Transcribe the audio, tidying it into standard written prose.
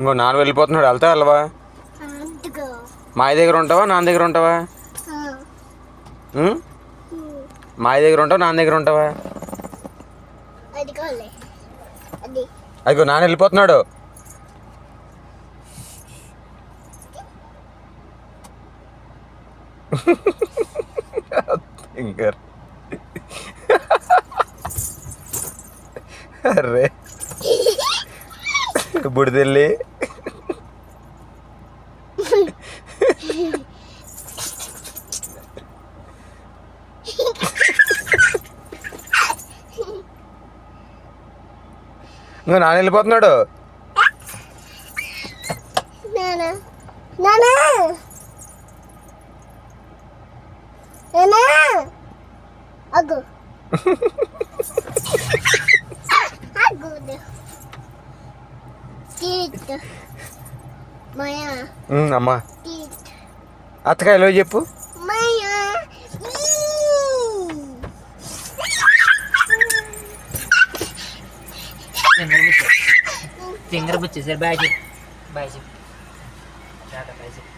ఇంకో నాన్న వెళ్ళిపోతున్నాడు, వెళ్తా వెళ్ళవా? మాయ దగ్గర ఉంటావా, నాన్న దగ్గర ఉంటావా? మాయ దగ్గర ఉంటావా, నాన్న దగ్గర ఉంటావా? అదిగో నాన్న వెళ్ళిపోతున్నాడు. అర్రే బుడిదెల్లి ఇంకా నాన్న వెళ్ళిపోతున్నాడు. అమ్మా అత్తకాయలో చెప్పు. ఫింగర్ బుచ్చేసారు. బాయ్ చెప్పు, బాయ్ చెప్పు, బాయ్ చెప్పు.